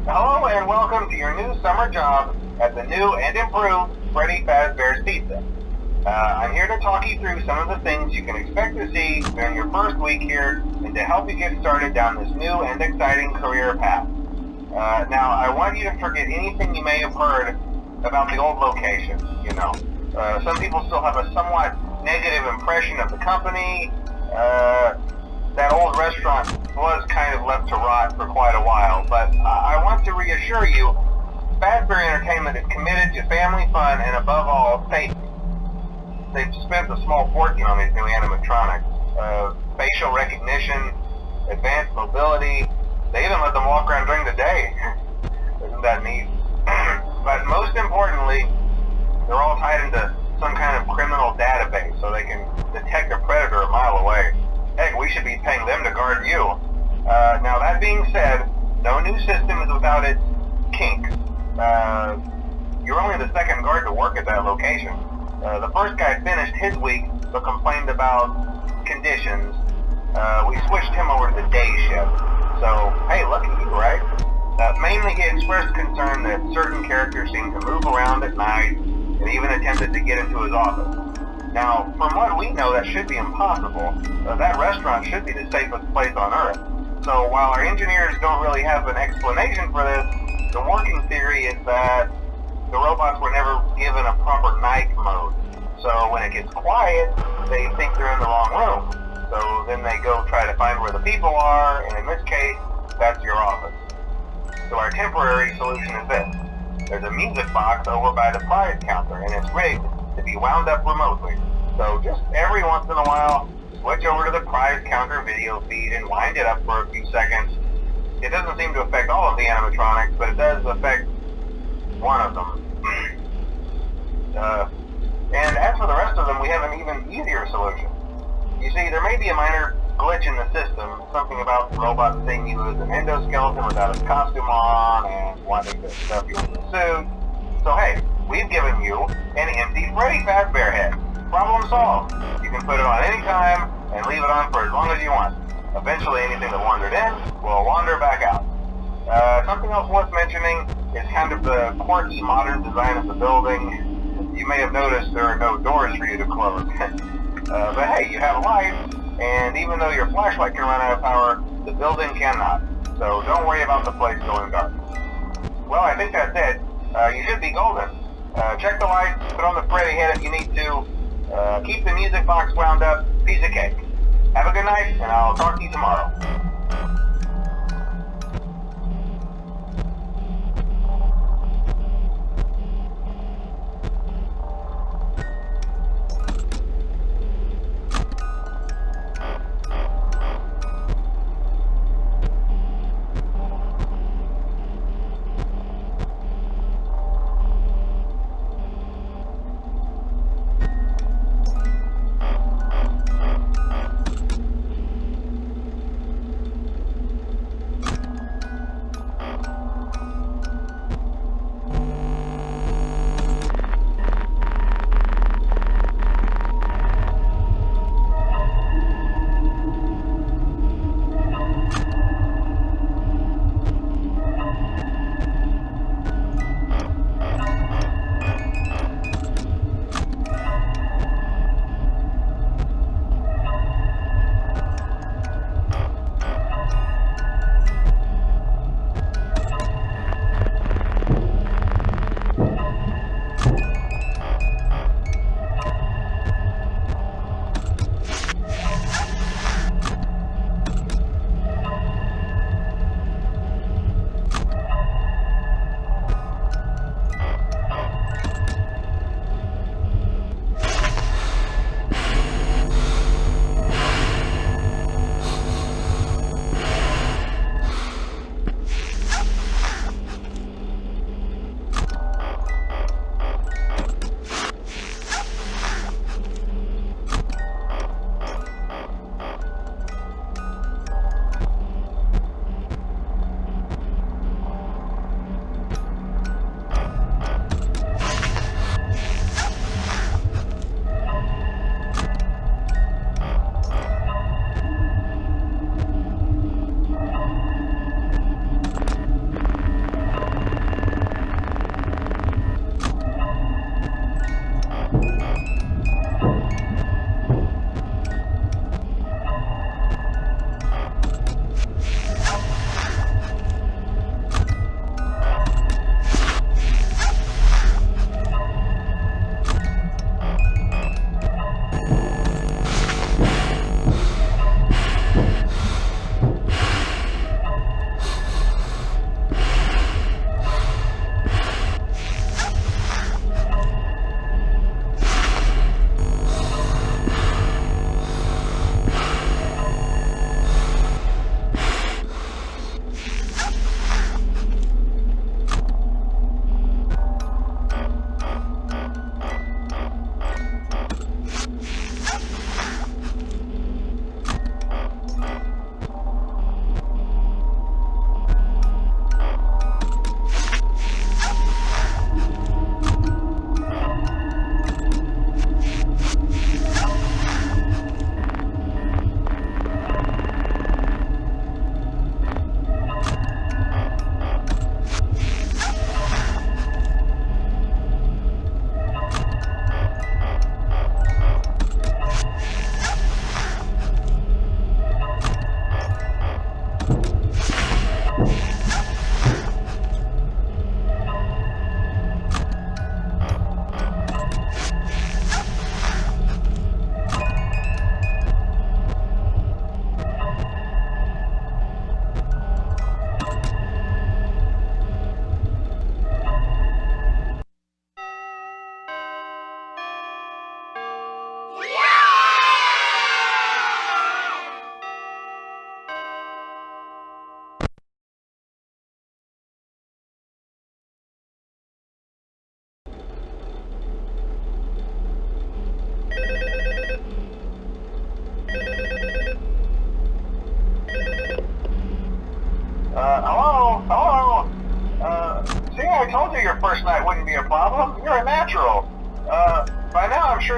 Hello and welcome to your new summer job at the new and improved Freddy Fazbear's Pizza. I'm here to talk you through some of the things you can expect to see during your first week here and to help you get started down this new and exciting career path. Now, I want you to forget anything you may have heard about the old location, you know. Some people still have a somewhat negative impression of the company. That old restaurant was kind of left to rot for quite a while, but I want to reassure you, Fazbear Entertainment is committed to family fun and above all, safety. They've spent a small fortune on these new animatronics. Facial recognition, advanced mobility, they even let them walk around during the day. Isn't that neat? But most importantly, they're all tied into some kind of criminal database so they can detect a predator a mile away. Heck, we should be paying them to guard you. Now that being said, no new system is without its kinks. You're only the second guard to work at that location. The first guy finished his week but complained about conditions. We switched him over to the day shift. So, hey, lucky you, right? Mainly he expressed concern that certain characters seemed to move around at night and even attempted to get into his office. Now, from what we know, that should be impossible. That restaurant should be the safest place on Earth. So while our engineers don't really have an explanation for this, the working theory is that the robots were never given a proper night mode. So when it gets quiet, they think they're in the wrong room. So then they go try to find where the people are, and in this case, that's your office. So our temporary solution is this. There's a music box over by the prize counter, and it's rigged to be wound up remotely. So just every once in a while, switch over to the prize counter video feed and wind it up for a few seconds. It doesn't seem to affect all of the animatronics, but it does affect one of them. And as for the rest of them, we have an even easier solution. You see, there may be a minor glitch in the system, something about the robot seeing you as an endoskeleton without its costume on and wanting to stuff you in the suit. So hey, we've given you an empty Freddy Fazbear head. Problem solved. You can put it on any time and leave it on for as long as you want. Eventually anything that wandered in will wander back out. Something else worth mentioning is kind of the quirky modern design of the building. You may have noticed there are no doors for you to close. But hey, you have lights, and even though your flashlight can run out of power, the building cannot. So don't worry about the place going dark. Well, I think that's it. You should be golden. Check the lights, put on the Freddy head if you need to. Keep the music box wound up, piece of cake. Have a good night, and I'll talk to you tomorrow.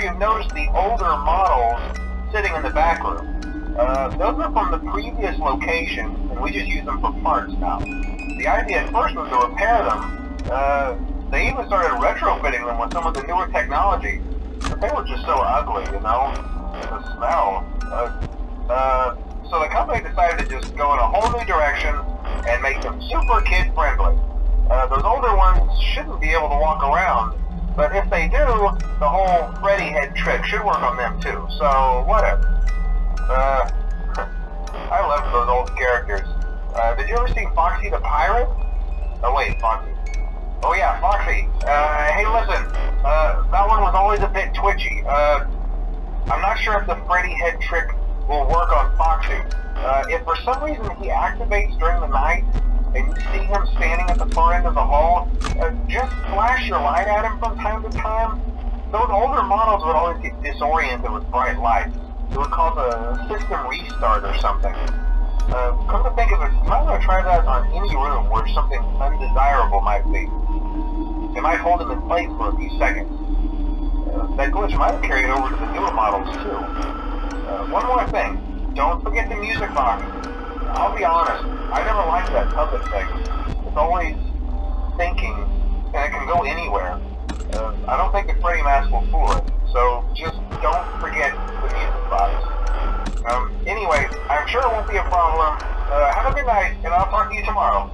you've noticed the older models sitting in the back room. Those are from the previous location, and we just use them for parts now. The idea at first was to repair them. They even started retrofitting them with some of the newer technology, but they were just so ugly, you know? The smell. So the company decided to just go in a whole new direction and make them super kid-friendly. Those older ones shouldn't be able to walk around, but if they do, the whole Freddy head trick should work on them too, so whatever. I love those old characters. Did you ever see Foxy the Pirate? Oh wait, Foxy. Oh yeah, Foxy. Hey listen, that one was always a bit twitchy. I'm not sure if the Freddy head trick will work on Foxy. If for some reason he activates during the night, and you see him standing at the far end of the hall, just flash your light at him from time to time. Those older models would always get disoriented with bright lights. It would cause a system restart or something. Come to think of it, you might want to try that on any room where something undesirable might be. It might hold him in place for a few seconds. That glitch might have carried over to the newer models too. One more thing, don't forget the music box. I'll be honest, I never liked that puppet thing. It's always thinking, and it can go anywhere. I don't think the Freddy mask will fool it, so just don't forget the music box. Anyway, I'm sure it won't be a problem. Have a good night, and I'll talk to you tomorrow.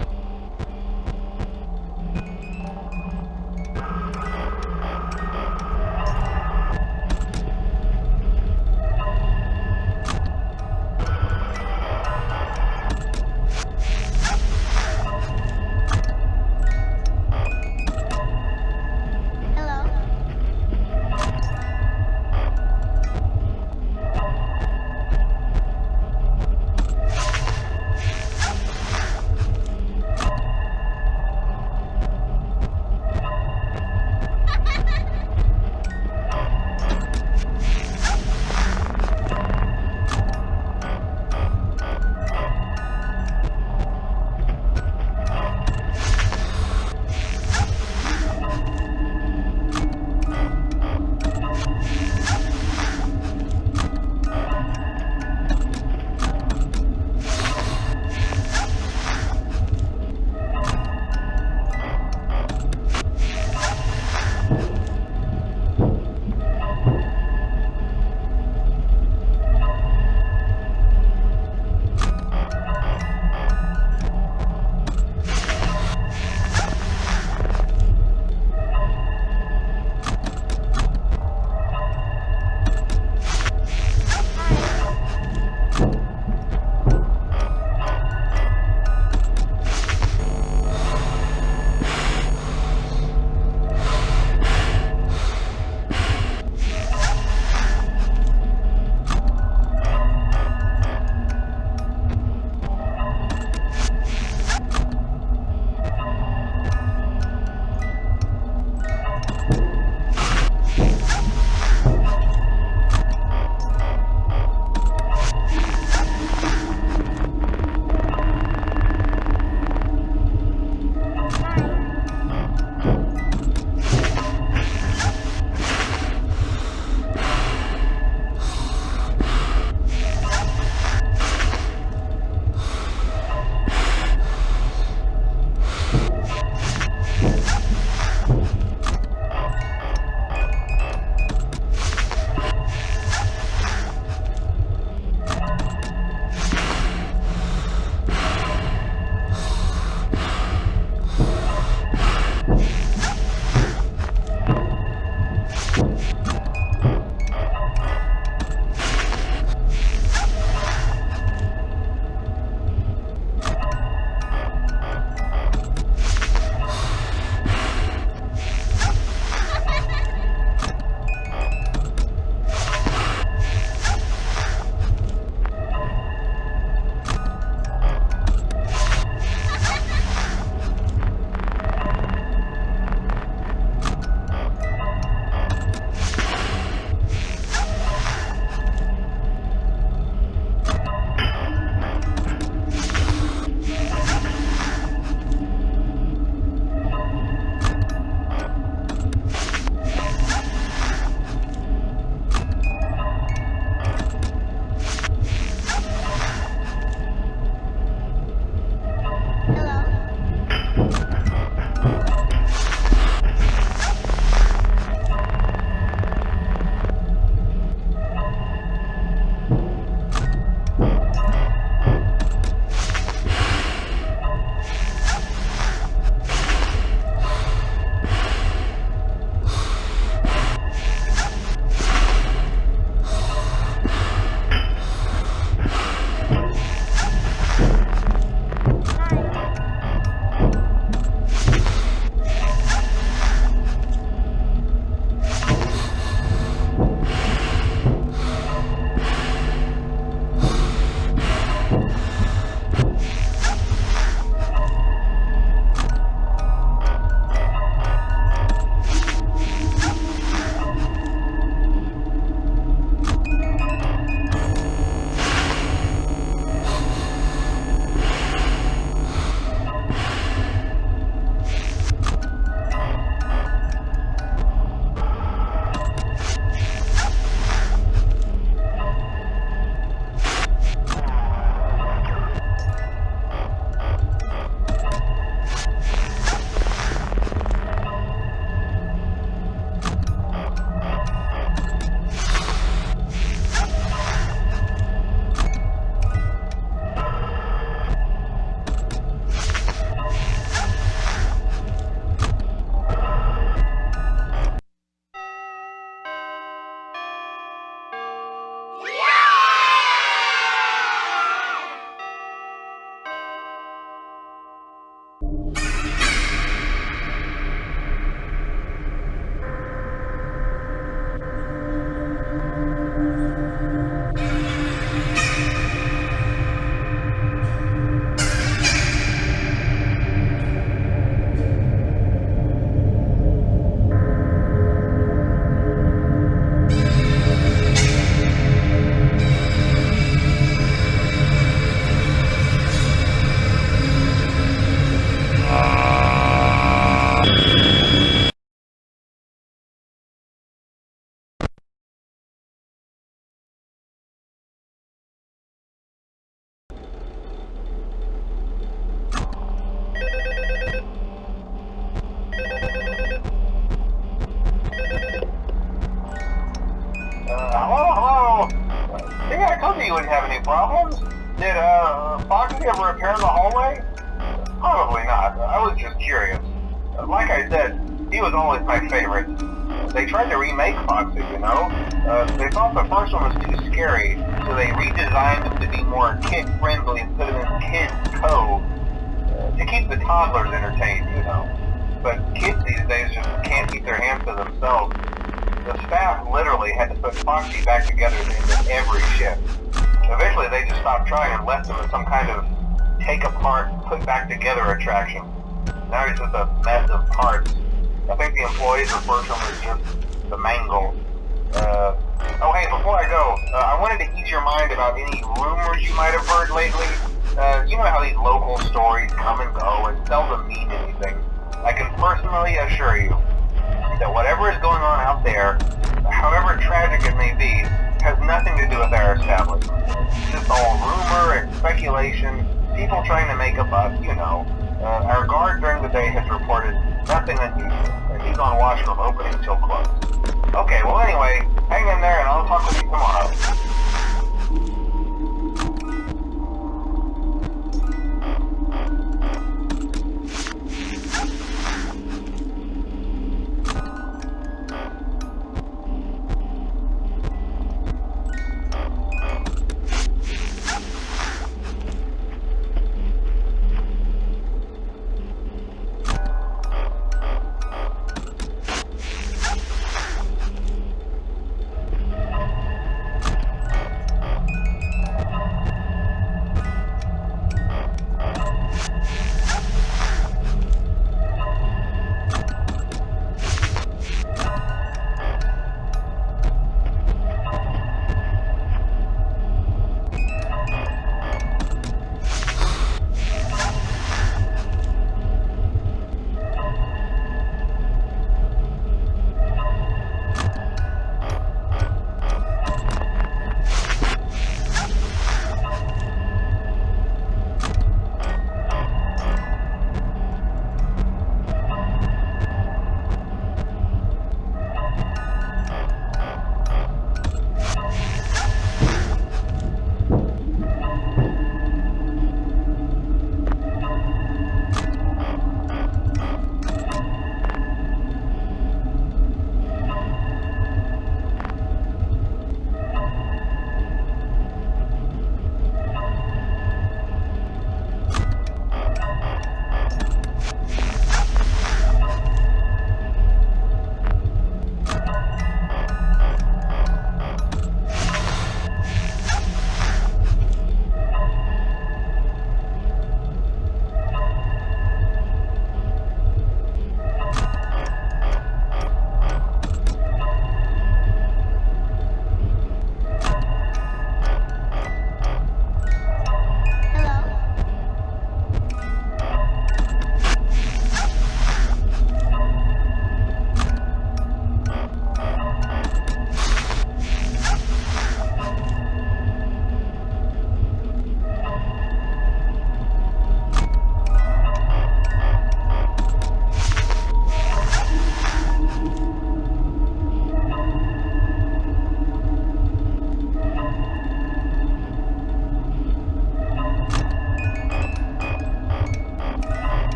you wouldn't have any problems. Did Foxy ever appear in the hallway? Probably not. I was just curious. Like I said, he was always my favorite. They tried to remake Foxy, you know? They thought the first one was too scary, so they redesigned him to be more kid-friendly and put him in Kids Cove to keep the toddlers entertained, you know. But kids these days just can't keep their hands to themselves. The staff literally had to put Foxy back together in every shift. Eventually they just stopped trying and left him as some kind of take apart, put back together attraction. Now he's just a mess of parts. I think the employees refer to him as just the mangle. Oh hey, before I go, I wanted to ease your mind about any rumors you might have heard lately. You know how these local stories come and go and seldom mean anything. I can personally assure you that whatever is going on out there, however tragic it may be, has nothing to do with our establishment. It's just all rumor and speculation, people trying to make a buck, you know. Our guard during the day has reported nothing unusual, and he's on watch from opening till close. Okay, well anyway, hang in there and I'll talk with you tomorrow.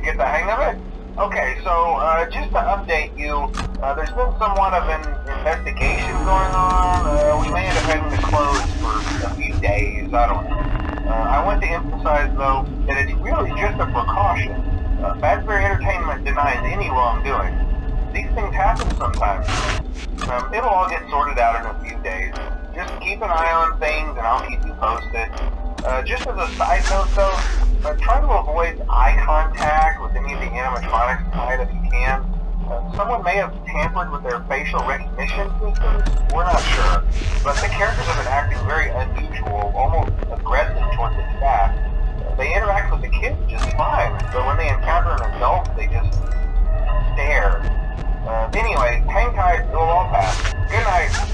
get the hang of it? Okay, so just to update you, there's been somewhat of an investigation going on. We may end up having to close for a few days, I don't know. I want to emphasize, though, that it's really just a precaution. Fazbear Entertainment denies any wrongdoing. These things happen sometimes. It'll all get sorted out in a few days. Just keep an eye on things and I'll keep you posted. Just as a side note though, try to avoid eye contact with any of the animatronics tonight if you can. Someone may have tampered with their facial recognition systems, we're not sure. But the characters have been acting very unusual, almost aggressive towards the staff. They interact with the kids just fine, but when they encounter an adult, they just stare. Anyway, hang tight, it'll all pass. Good night.